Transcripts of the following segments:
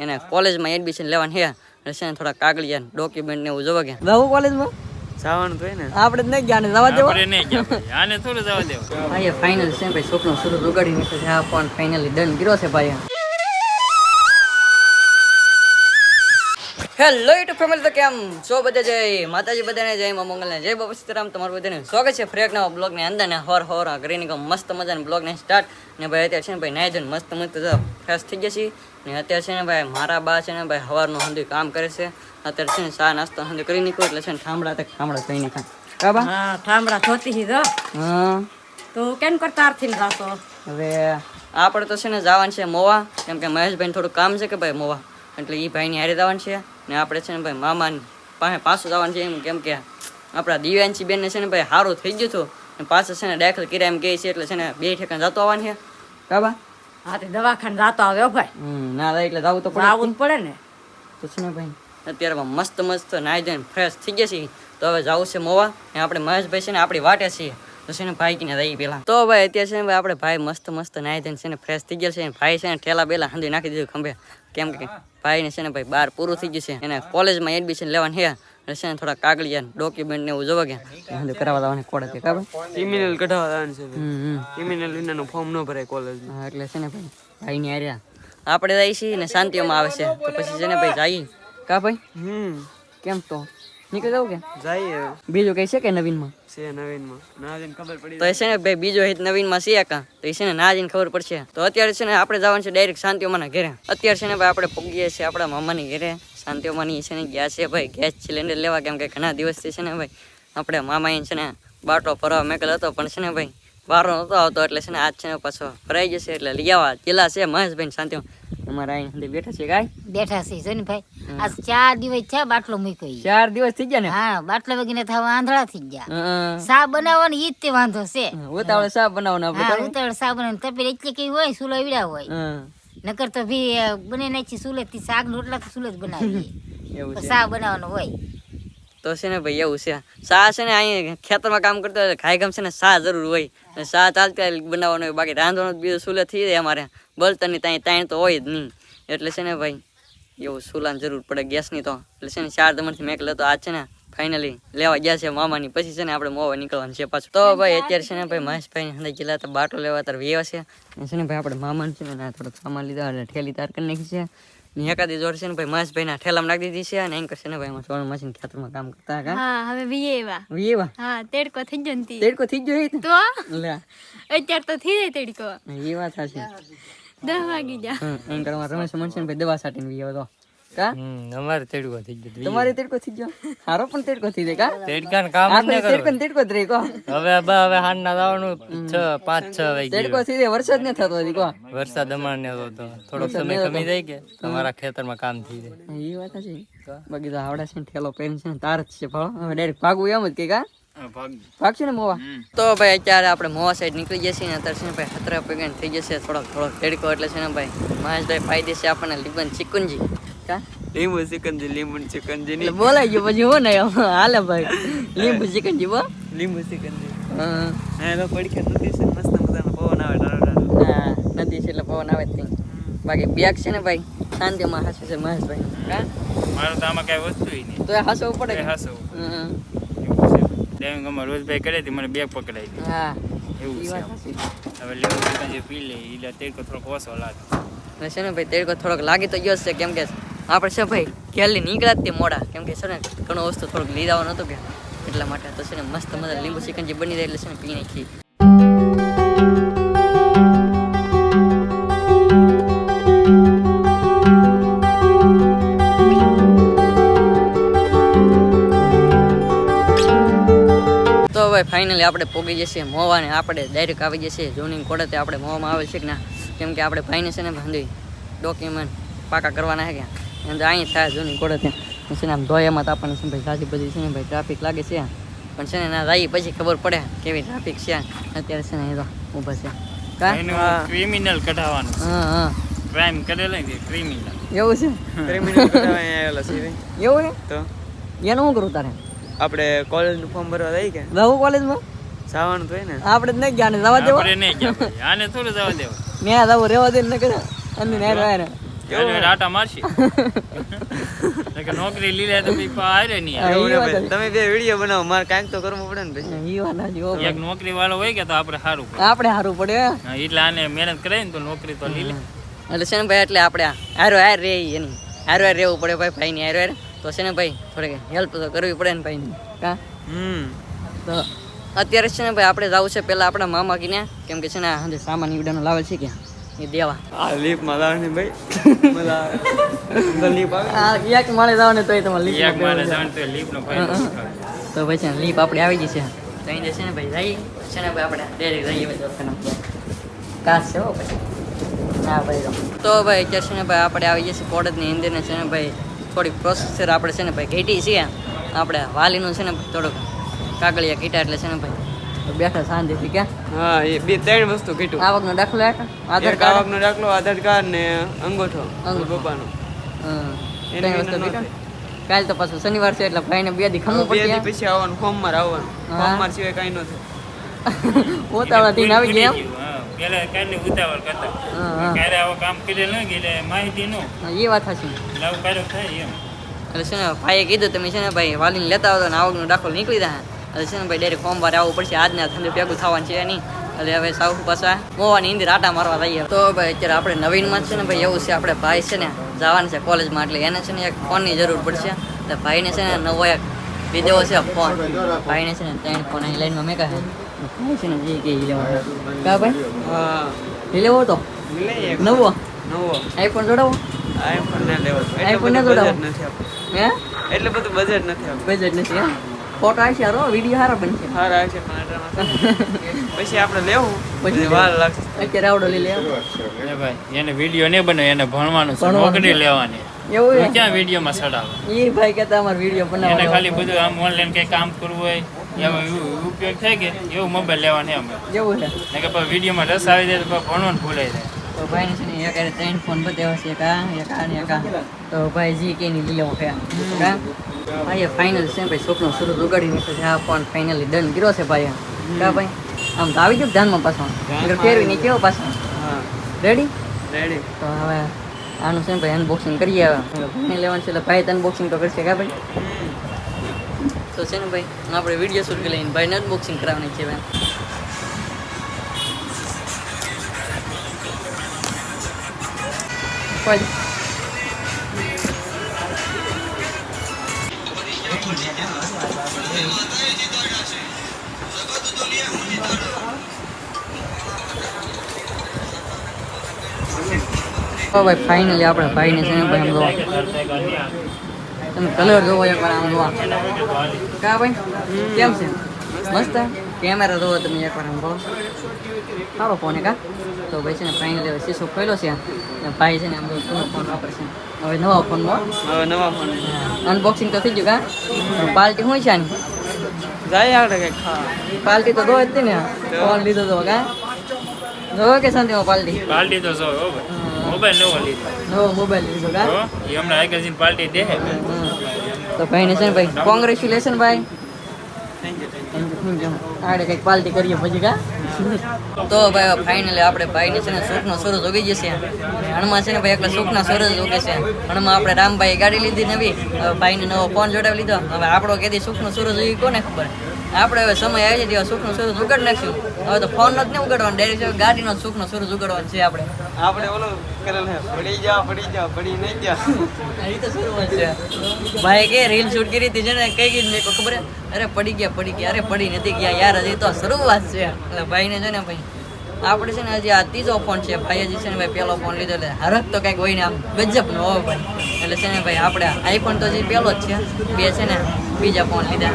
એને કોલેજમાં એડમિશન લેવાનું છે એટલે છે ને થોડા કાગળિયા ડોક્યુમેન્ટ ને એવું જોવા ગયા જવું કોલેજમાં જવાનું તો ને આપણે નહીં ગયા ને જવા દેવા આને થોડું જવા દેવા ભાઈ ફાઇનલ છે ભાઈ છોકરો શરૂ ઉગાડી નાખ્યો છે આ પણ ફાઇનલી ડન કર્યો છે ભાઈ હેલો યુટ્યુબ ફેમિલી તો કેમ છો બધા જય માતાજી બધાને જય મા મંગલને જય બાબા સીતારામ તમારું બધાને સ્વાગત છે ફ્રેક નવા બ્લોગની અંદર ને હોર કરીને મસ્ત મજાના બ્લોગને સ્ટાર્ટ ને ભાઈ અત્યારે છે ને ભાઈ નાઈ જઈને મસ્ત ફ્રેશ થઈ ગયા છીએ ને અત્યારે છે ને ભાઈ મારા બા છે ને ભાઈ સવારનું હંધી કામ કરે છે અત્યારે છે ને ચા નાસ્તો હંધી કરી નીકળ્યો એટલે છે ને ઠામડા થઈ નાખા કાબા હા ઠામડા જોતી હી તો હા તો કેમ કરતા આરથી રાતો હવે આપણે તો છે ને જવાનું છે મોવા કેમ કે મહેશભાઈ થોડું કામ છે કે ભાઈ મોવા એટલે એ ભાઈની હારે જવાનું છે ને આપણે છે ને ભાઈ મામાની પાસે પાછું જવાનું છે એમ કેમ કે આપણા દિવ્યાંશી બેનને છે ને ભાઈ સારું થઈ ગયું હતું ને પાછું છે ને દાખલ કર્યા એમ કહે છે એટલે છે ને બે ઠેકાણ જતો આવવાનું છે કાબા હા તે દવાખાને રાતો આવ્યો ભાઈ ના એટલે જવું તો આવવું જ પડે ને તો છે ને ભાઈ અત્યારે મસ્ત નાઈ ધોઈને ફ્રેશ થઈ ગયા છીએ તો હવે જવું છે મોવા ને આપણે મહેશભાઈ છે ને આપણી વાટે છીએ તો છે ને ભાઈ કીને રહી પેલા તો ભાઈ અત્યારે છે ને ભાઈ આપણે ભાઈ મસ્ત નાઈ ધોઈને છે ને ફ્રેશ થઈ ગયા છે ભાઈ છે ને ઠેલા બેલા હંધી નાખી દીધું ખંભે કેમ કે ભાઈને છે ને ભાઈ 12 પૂરું થઈ ગયું છે એને કોલેજમાં એડમિશન લેવાનું છે એટલે છે ને થોડા કાગળિયા ડોક્યુમેન્ટ ને એવું જોવા ગયા હંધી કરાવવા જવાની કોડે કે કાબા ઈમેલ કઢાવવા જવાનું છે ઈમેલ વિનાનું ફોર્મ ન ભરાય કોલેજમાં હા એટલે છે ને ભાઈ ભાઈની હાર્યા આપણે જઈએ છીએ ને શાંતિઓમાં આવે છે તો પછી છે ને ભાઈ જઈએ કા ભાઈ કેમ તો નીકળી જવું કે જઈએ બીજું કઈ છે કે નવીનમાં છે નવીનમાં ના જઈને ખબર પડી તો એ છે ને ભાઈ બીજો હિત નવીનમાં છે કા તો એ છે ને ના જઈને ખબર પડશે તો અત્યારે છે ને આપણે જવાનું છે ડાયરેક્ટ શાંતિઓમાંના ઘરે અત્યારે છે ને ભાઈ આપણે પગીએ છીએ આપણા મામાની ઘરે શાંતિઓમાંની છે ને ગયા છે ભાઈ ગેસ સિલિન્ડર લેવા કેમ કે ઘણા દિવસથી છે ને ભાઈ આપણે મામાએ છે ને બાટલો ભરવા મેકેલ હતો પણ છે ને ભાઈ વારો નતો આવતો એટલે છે ને આજ છે ને પાછો ભરાઈ જશે એટલે લઈ આવવા જેલા છે મહેશભાઈ શાંતિઓ અમારા અહીં બેઠા છે ગાય બેઠા છે જો ને ભાઈ આજ 4 દિવસ છે બાટલો મૂક્યો 4 દિવસ થઈ ગયા ને હા બાટલા વગીને થવા આંધળા થઈ ગયા સા બનાવવાનો ઈ જ તે વાંધો છે ઉતાવળે સા બનાવવાનો હા ઉતાવળ સા બનાવવાનો તપેલ એટલે કઈ હોય સુલો વીડા હોય નકર તો ભી બને નાખી સુલે થી શાક રોટલા તો સુલે જ બનાવીએ એવું છે સા બનાવવાનો હોય તો છે ને ભાઈ એવું છે સા છે ને અહીં ખેતરમાં કામ કરતો હોય ખાઈ ગમ છે ને સા જરૂર હોય સા ચાલતા બનાવવાનો હોય બાકી રાંધવાનો બીજો સુલે થઈ જાય અમારે બળતણની તાણ તો હોય જ નહીં એટલે છે ને ભાઈ એવું સુલાની જરૂર પડે ગેસની તો એટલે છે ને 4 દમણથી મેક લેતો આજ છે ને ફાઇનલી લેવા ગયા છે મામાની પછી છે ને આપણે મોવા નીકળવાનું છે પાછું તો ભાઈ અત્યારે છે ને ભાઈ મહેશભાઈ હંદાઈ ગયેલા તો બાટલો લેવા તાર વેવા છે ને ભાઈ આપણે મામાને છે ને થોડોક સામાન લીધા એટલે ઠેલી તાર કરી નાખી છે એકાદી જોડ છે ને ભાઈ મહેશભાઈના ઠેલામાં નાખી દીધી છે અને એન્કર છે ને ભાઈ એમાં સોળ મશીન ખેતરમાં કામ કરતા હતા હા હવે વિયેવા હા તેડકો થઈ ગયો ને તેડકો થઈ ગયો તો લે અત્યારે તો થઈ જાય તેડકો એ વાત છે 10 વાગી જા એન્કરમાં રમેશ મનસન ભાઈ દવા સાટીને વિયો તો કા અમારે તેડકો થઈ ગયો તમારે તેડકો થઈ ગયો હારો પણ તેડકો થઈ જાય કા તેડકાન કામ ન કરો તેડકો જ રહી કો હવે હાંજના જવાનું 5-6 વાગે તેડકો થઈ જાય વરસાદ ન થતો હજી કો વરસાદ અમાર ને તો થોડો સમય કમી જાય કે તમારા ખેતરમાં કામ થઈ જાય એ વાત છે બાકી તો આવડા છે ઠેલો પહેરીને છે તાર જ છે ફળો હવે ડાયરેક્ટ ભાગવું એમ જ કે કા ભાગશે ને મોવા તો ભાઈ અત્યારે આપણે મોવા સાઈડ નીકળી જઈએ ને અત્યારે છે ને ભાઈ ખતરા પગન થઈ જશે થોડોક તેડકો એટલે છે ને ભાઈ મહેશભાઈ પાઈ દેશે આપણને લીંબન ચિકુંજી કા લીંબુ ચિકનજી ની બોલાઈ ગયો પછી હો ને હાલે ભાઈ લીંબુ ચિકનજી બો લીંબુ ચિકનજી હા તો પડખે નદી છે મસ્ત મજાનો પવન આવે હા નદી છે એટલે પવન આવે જ બાકી બેગ છે ને ભાઈ શાંતિમાં હાસું છે મહેશભાઈ કા મારું તો આમાં કઈ વસ્તુ નહીં તો હાસવું પડે હાસવું ડેમ ગમે રોજભાઈ કરે તે મને બેગ પકડાઈ દે હા એવું છે હવે લેવું ચિકનજી પી લે એટલે તેડકો થોડોક ઓછો લાગે છે ને ભાઈ તેડકો થોડોક લાગી તો ગયો છે કેમ કે આપણે છે ભાઈ ગેલી નીકળ્યા જ તે મોડા કેમ કે છે ને ઘણો વસ્તુ થોડુંક લીધાવાનું હતું કે એટલા માટે તો છે ને મસ્ત મજા લીંબુ ચિકનજી બની જાય એટલે છે ને પી નાખી તો ભાઈ ફાઇનલી આપણે પોગી જશે મોવા ને આપણે ડાયરેક્ટ આવી જશે જોનિંગ કોડે આપણે મોવામાં આવે છે કે ના કેમ કે આપણે ભાઈને છે ને બાંધી ડોક્યુમેન્ટ પાકા કરવાના છે કે અંદર અહીં થાય જોની કોડે ત્યાં છે ને આમ ધોયામાં તો આપણને છે ભાઈ સાચી બધી છે ને ભાઈ ટ્રાફિક લાગે છે પણ છે ને ના જઈએ પછી ખબર પડે કેવી ટ્રાફિક છે અત્યારે છે ને એ તો ઊભા છે કા ક્રિમિનલ કઢાવવાનું હા ક્રાઇમ કરેલો ને ક્રિમિનલ એવું છે ક્રિમિનલ કઢાવવા આવેલા છે એવું ને તો એનું શું કરું તારે આપણે કોલેજનું ફોર્મ ભરવા જઈએ કે જવું કોલેજમાં જવાનું તો હોય ને આપણે જ નહીં ગયા ને જવા દેવા આપણે નહીં ગયા આને થોડું જવા દેવા ત્યાં જવું રહેવા દે ને કરે અંદર ને રેલવે આટા મારશી કે નોકરી લીલે તો બી આરે નહીં હા, ઈ વાત તમે બે વિડીયો બનાવો મારે કાંઈક તો કરવું પડે ને પછી ઈ વાત હાચી, હો એક નોકરી વાળો હોય કે તો આપણે સારું પડે આપણે સારું પડે હા, એટલે આને મહેનત કરે ને તો નોકરી તો લીલે એટલે છે ને ભાઈ એટલે આપણે હારો હાર રે એની હારો હાર રહેવું પડે ભાઈ ભાઈની હારો હાર તો છે ને ભાઈ થોડીક હેલ્પ તો કરવી પડે ને ભાઈની કા તો અત્યારે છે ને ભાઈ આપણે જવું છે પહેલા આપણા મામા કીને કેમ કે છે ને આ સામાન ઈવડાનો લાવેલ છે ક્યાં એ દેવા આ લીપ માં લાવવાની ભાઈ मला લીપ આવે એક માળે જાવ ને તોય તમારે એક મારે જાણ તો લીપ નો ફાયદો તો ભાઈ છે ને લીપ આપણે આવી ગઈ છે તો અહીં છે ને ભાઈ જઈએ છે ને ભાઈ આપણે ડાયરેક્ટ જઈએ ભાઈ દવાખાના કાચ છે હો પછી હા ભાઈ તો ભાઈ અત્યારે છે ને ભાઈ આપણે આવી જઈએ છીએ કોડતની અંદર ને છે ને ભાઈ થોડીક પ્રોસેસર આપણે છે ને ભાઈ ઘેટી છે આપણે વાલીનું છે ને થોડુંક કાગળિયા કીટા એટલે છે ને ભાઈ તો બેઠા શાંતિથી ક્યાં હા એ બે ત્રણ વસ્તુ કીધું આવકનો દાખલો આધાર એક કાર્ડ આવકનો દાખલો આધાર કાર્ડ ને અંગૂઠો પપ્પાનો ત્રણ વસ્તુ કીધું કાલ તો પાછું શનિવાર છે એટલે ભાઈને બે દી ખમવું બે દી પડશે પછી આવવાનું ફોર્મમાં આવવાનું હા. ફોર્મમાં સિવાય કાંઈ ન થાય પોતાવાળા થઈને આવી ગયા એમ પેલા કાલે ઉતાવળ કરતા હા. ક્યારે આવો કામ કર્યું ન એટલે માહિતી નો એ વાત સાચી લાવ કાર્ય થાય એમ એટલે છે ને ભાઈએ કીધું તમે છે ને ભાઈ વાલીને લેતા આવતો ને આવકનો દાખલો નીકળી જાય એટલે છે ને ભાઈ ડાયરેક્ટ ફોર્મ ભરે આવવું પડશે આજના ધંધે ભેગું થવાનું છે નહીં એટલે હવે સાઉ પાછા મોવાની ઇન્દિર આટા મારવા જઈએ તો ભાઈ અત્યારે આપણે નવીનમાં છે ને ભાઈ એવું છે આપણે ભાઈ છે ને જવાનું છે કોલેજમાં એટલે એને છે ને એક ફોનની જરૂર પડશે એટલે ભાઈને છે ને નવો એક લીધો છે ફોન ભાઈને છે ને 3 ફોન અહીં લાઈનમાં મેં કહે ભાઈ છે ને જે કે ઈ લેવો કા ભાઈ હા ઈ લેવો તો લઈ એક નવો નવો આઈફોન જોડાવો આઈફોન ના લેવો iPhone ના બજેટ જોડાવો. નથી આપણું હે એટલે બધું બજેટ નથી આપણું બજેટ નથી હે ફોટો આવશે યાર વિડીયો સારા બનશે સારા આવે છે પણ આટલામાં પછી આપણે લેવું પછી પછી વાર લાગશે અત્યારે આવડો લઈ લે એ ભાઈ એને વિડીયો નહીં બને એને ભણવાનું છે નોકરી લેવાની એવું હું ક્યાં વિડીયોમાં ચડાવે એ ભાઈ કહેતા અમારે વિડીયો એને બનાવવાનો ખાલી બધું આમ ઓનલાઈન કઈ કામ કરવું હોય એમાં ઉપયોગ થાય કે એવું મોબાઈલ લેવાની અમે જેવું છે ને કે પછી વિડીયોમાં રસ આવી જાય તો પછી ભણવાનું ભૂલાઈ જાય તો ભાઈને છે ને એક હારે 3 ફોન બતાવ્યા છે એક આ ને એક આ તો ભાઈ જી કે ની લઈ લેવો છે કા ભાઈ ફાઇનલ છે ભાઈ સ્વપ્ન શરૂ ઉગાડી નાખ્યો છે આ ફોન ફાઇનલી ડન કર્યો છે ભાઈ કા ભાઈ આમ તો આવી ગયું ધ્યાનમાં પાછો ફેરવી નહીં કેવો પાછો હા રેડી રેડી તો હવે આનું છે ને ભાઈ અનબોક્સિંગ કરીએ હવે ભાઈને લેવાનું છે એટલે ભાઈ તો અનબોક્સિંગ તો કરશે કા ભાઈ તો છે ને ભાઈ આપણે વિડીયો શૂટ કરી લઈને ભાઈને અનબોક્સિંગ કરાવવાની છે ભાઈ કોઈ ભાઈ ફાઇનલી આપણે ભાઈને છે ને ભાઈ આમ જોવા તમે કલર જોવો એકવાર આમ જોવા કા ભાઈ કેમ છે મસ્ત કેમેરા જોવો તમે એકવાર આમ જોવો સારો ફોન કા તો ભાઈ છે ને ફાઇનલી હવે શીશો ખોલ્યો છે ને ભાઈ છે ને આમ જૂનો ફોન વાપરશે હવે નવા ફોનમાં હવે નવા ફોન અનબોક્સિંગ તો થઈ ગયું કા પાર્ટી શું છે આની જાય આપણે કંઈક ખાવા પાર્ટી તો દો જ હતી ને ફોન લીધો તો કા જો કે શાંતિમાં પાર્ટી પાર્ટી તો જો હો ભાઈ મોબાઈલ નવો લીધો નવો મોબાઈલ લીધો કા હો એ હમણાં આગળ જઈને પાર્ટી દે તો ભાઈને છે ને ભાઈ કોંગ્રેચ્યુલેશન ભાઈ આડે કંઈક પાર્ટી કરીએ પછી કા તો ભાઈ ફાઇનલી આપણે ભાઈને છે ને સુખનો સૂરજ ઉગી જશે હણમાં છે ને ભાઈ એકલા સુખના સૂરજ ઉગે છે હણમાં આપણે રામભાઈ ગાડી લીધી નવી હવે ભાઈને નવો ફોન જોડાવી લીધો હવે આપણો કેદી સુખનો સૂરજ ઉગી કોને ખબર આપણે હવે સમય આવી જાય સુખનો સૂરજ ઉગાડી નાખશું હવે તો ફોન જ નહીં ઉગાડવાનો ડાયરેક્ટ ગાડીનો સુખનો સૂરજ ઉગાડવાનો છે આપણે આપણે ઓલો કરેલ હે પડી જા પડી નહીં જા એ તો શરૂઆત છે ભાઈ કે રીલ શૂટ કરી હતી છે ને કઈ ગઈ મેં ખબર હે? અરે પડી ગયા અરે પડી નથી ગયા યાર હજી તો શરૂઆત છે એટલે ભાઈને છે ને ભાઈ આપણે છે ને હજી આ ત્રીજો ફોન છે ભાઈ હજી છે ને ભાઈ પહેલો ફોન લીધો એટલે હરખ તો કંઈક હોય ને આમ ગજબનો હોય ભાઈ એટલે છે ને ભાઈ આપણે આઈફોન તો હજી પહેલો જ છે બે છે ને બીજા ફોન લીધા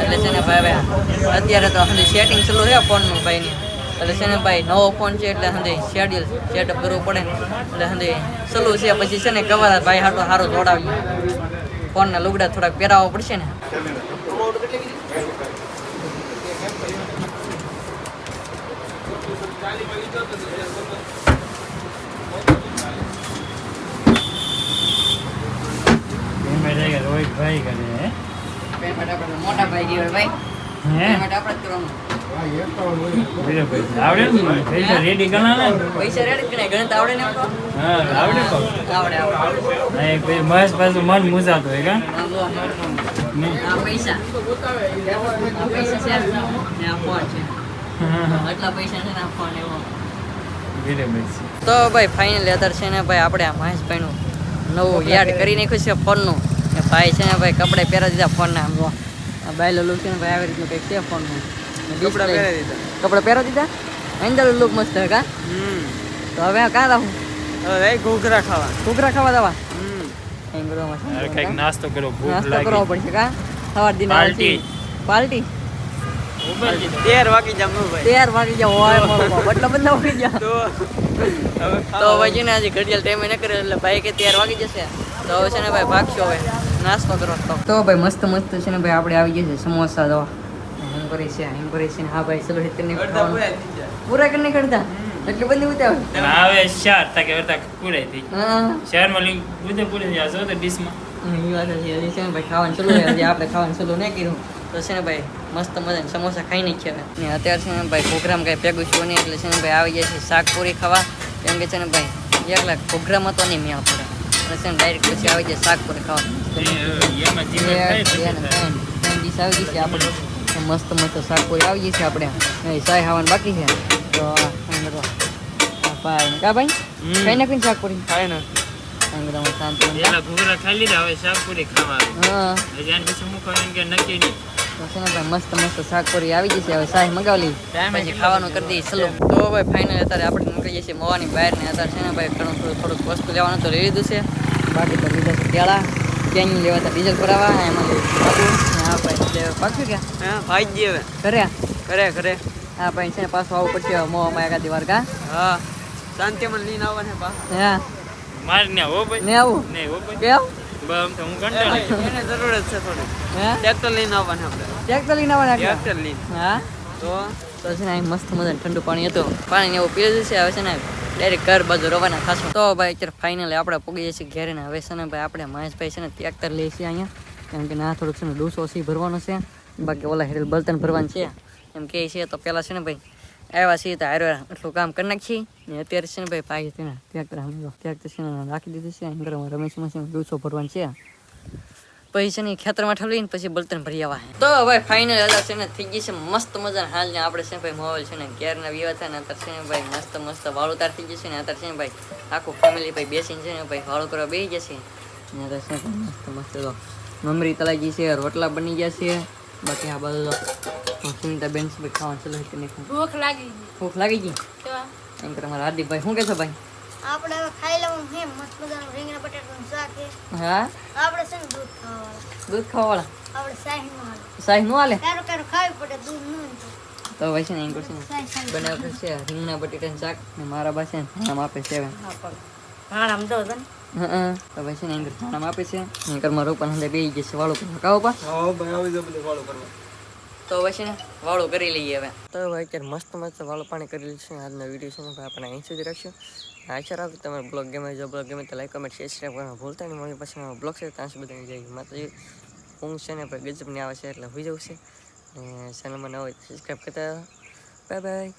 એટલે છે ને ભાઈ હવે અત્યારે તો હજી સેટિંગ ચાલુ છે ફોનનું ભાઈની એટલે છે ને ભાઈ નવો ફોન છે એટલે હંધે શેડ્યુલ સેટઅપ કરવું પડે ને એટલે હંધે સલું છે પછી છે ને કવર ભાઈ હાટો સારો જોડાવી ફોનના લુગડા થોડાક પહેરાવવા પડશે ને રોહિતભાઈ કરે પેમેન્ટ આપણે મોટા ભાઈ ગયો ભાઈ હે એ માટે આપણે જ કરવાનું. બીજો પૈસા આવડે ને પૈસા રેડી ગણા ને પૈસા રેડી કે નહીં ગણિત આવડે ને એમ તો? હા આવડે તો આવડે આવડે. હા એક ભાઈ મહેશ પાછું મન મૂંઝાતો હોય કા આ જો. આ પૈસા આ પૈસા છે ને આ ફોન છે. આટલા પૈસા છે ને આ ફોન એવો. બીજો પૈસા તો ભાઈ ફાઇનલી અત્યારે છે ને ભાઈ આપણે આ મહેશભાઈનું નવું યાદ કરી નાખ્યું છે ફોનનું. ને ભાઈ છે ને ભાઈ કપડે પહેરા દીધા ફોનના. આમ જો આ બાયલો લુક છે ને ભાઈ આવી રીતનું કંઈક છે ફોનનું. કપડા પહેરાવી દીધા. કપડા પહેરા દીધા અંદર લુક મસ્ત હે કા. તો હવે કાં રહું હવે ઘૂઘરા ખાવા. ઘૂઘરા ખાવા દવા એમ કરવા અરે મસ્ત કઈક નાસ્તો કરો ભૂખ નાસ્તો લાગી કરવો પડશે કા. સવાર દિન પાર્ટી. પાર્ટી 13 વાગી જામનું ભાઈ. 13 વાગી ગયા હોય એટલા બધા વાગી ગયા. તો હવે તો ભાઈ છે ને હજી ઘડિયાળ ટાઈમે ન કરે એટલે ભાઈ કે 13 વાગી જશે. તો હવે છે ને ભાઈ ભાગશો હવે નાસ્તો કરો. તો ભાઈ મસ્ત મસ્ત છે ને ભાઈ આપણે આવી ગયા છે સમોસા દવા એમ કરી છે હા ભાઈ ચલો હિતને અડધા પૂરા કરીને કરતા એટલે બધી ઉતાવ. અને હવે શાર તાકે વર્તા પૂરાઈ થઈ હા શહેરમાં લીંક બધે પૂરી જાય છો તો ડીશમાં એ વાત છે હજી છે ને ભાઈ ખાવાનું ચલો હજી આપણે ખાવાનું ચલો નહીં કર્યું તો છે ને ભાઈ મસ્ત મજાના સમોસા ખાઈ નહીં છે ને અત્યારે છે ને ભાઈ પ્રોગ્રામ કાંઈ ભેગું છું નહીં એટલે છે ને ભાઈ આવી જાય છે શાકપુરી ખાવા. કેમ કે છે ને ભાઈ એકલા પ્રોગ્રામ હતો નહીં મેં પડે એટલે છે ને ડાયરેક્ટ પછી આવી જાય શાકપુરી ખાવા. એમાં જીવન થાય છે ડીશ આવી ગઈ છે આપણે મસ્ત મસ્ત શાકપુરી આવી ગઈ છે આપણે સાય ખાવાનું બાકી છે તો ભાઈ કા ભાઈ કઈ નાખીને શાકપુરી ખાય ને શાંતિ પેલા ઘૂઘરા ખાઈ લીધા હવે શાકપુરી ખાવા હા હજી આને પછી હું ખાવાનું કે નક્કી નહીં તો છે ને ભાઈ મસ્ત મસ્ત શાકપુરી આવી ગઈ છે હવે શાહી મગાવી પછી ખાવાનું કરી દઈએ ચલો. તો ભાઈ ફાઇનલ અત્યારે આપણે નીકળી જઈએ છીએ મોવાની બહાર ને અત્યારે છે ને ભાઈ ઘણું થોડુંક વસ્તુ લેવાનું તો લઈ લીધું છે બાકી તો લીધા છે કેળા ક્યાં લેવા હતા ડીઝલ ભરાવા એમાં હા ભાઈ પાછું ક્યાં હા ભાઈ જ હવે ઘરે ઘરે હા ભાઈ છે ને પાછું આવવું પડશે મોવામાં એકાદી વાર કા. હા શાંતિમાં લઈને આવવાને પાછા. હા માર ને હો ભાઈ ને આવું નહીં હો ભાઈ કેમ બમ તો હું કંટાળી એને જરૂર જ છે થોડી. હે ટ્રેક્ટર લઈને આવવાને આપણે. ટ્રેક્ટર લઈને આવવાના હતા? ટ્રેક્ટર લઈને હા તો તો છે ને અહીં મસ્ત મજાનું ઠંડુ પાણી હતું પાણી એવું પી લીધું છે હવે છે ને ડાયરેક્ટ ઘર બાજુ રવાના ખાશું. તો ભાઈ અત્યારે ફાઇનલી આપણે પૂગી જઈએ છીએ ઘેરે ને હવે છે ને ભાઈ આપણે મહેશભાઈ છે ને ટ્રેક્ટર લઈએ છીએ અહીંયા કેમ કે ના થોડુંક છે ને ડૂસો સી ભરવાનો છે બાકી ઓલા હેરેલ બળતણ ભરવાનું છે એમ કહે છે. તો પહેલાં છે ને ભાઈ આવ્યા છીએ તો હારે એટલું કામ કરી નાખીએ ને અત્યારે છે ને ભાઈ પાઈ છે ને ટ્રેક્ટર છે ને રાખી દીધું છે ઘરમાં રમેશમાં છે ડૂસો ભરવાનું છે પછી છે ને ખેતરમાં ઠલવીને પછી બળતણ ભરી આવવા. તો ભાઈ ફાઇનલ અલગ છે ને થઈ ગઈ છે મસ્ત મજાના હાલ ને આપણે છે ભાઈ મોબાઈલ છે ને ઘેરના વિવા થાય ને અત્યારે છે ને ભાઈ મસ્ત મસ્ત વાળું તાર થઈ જશે ને અત્યારે છે ને ભાઈ આખું ફેમિલી ભાઈ બેસીને છે ને ભાઈ વાળું કરવા બેસી જશે ને અત્યારે છે મસ્ત મસ્ત તો મમરી તલાઈ ગઈ છે રોટલા બની ગયા છે બાકી આ બધું સુનિતા બેન ભાઈ ખાવાનું ચલો નહીં ભૂખ લાગી ગઈ ભૂખ લાગી ગઈ તો એમ કરે મારા હાર્દિકભાઈ શું કહેશો ભાઈ? આપણે હવે ખાઈ લેવું છે મસ્ત મજાનું રીંગણા બટાટાનું શાક છે હા આપણે છે ને દૂધ ખાવાવાળા દૂધ ખાવાવાળા આપણે શાહી નું હાલે શાહી નું હાલે કારું કારું ખાવી પડે દૂધ નું તો ભાઈ છે ને એમ કરશે ને શાહી શાહી બનાવે છે રીંગણા બટેટાનું શાક ને મારા પાસે નામ આપે છે હવે ભાણામ દો તને તો ભાઈ છે ને એમ નામ આપે છે એમ ઘરમાં રોપણ હંદે બેસી જશે વાળું કરવા કાવો પા હા ભાઈ આવી જાવ બધું ફોલો કરવા. તો હવે છે ને વાળું કરી લઈએ હવે. તો ભાઈ અત્યારે મસ્ત મસ્ત વાળું પાણી કરી લીધું છે આજનો વિડીયો છે ને ભાઈ આપણે અહીં સુધી રાખશું. આશા રાખું તમારે બ્લોગ ગમે જો બ્લોગ ગમે તો લાઈક કમેન્ટ શેર સબસ્ક્રાઈબ કરવાનું ભૂલતા નહીં. મમ્મી પછી બ્લોગ છે ત્યાં સુધી બધાની જઈ માતાજી ઊંઘ છે ને ભાઈ ગજબની આવે છે એટલે હોઈ જવું છે અને ચેનલમાં ન હોય સબસ્ક્રાઈબ કરતા બાય બાય.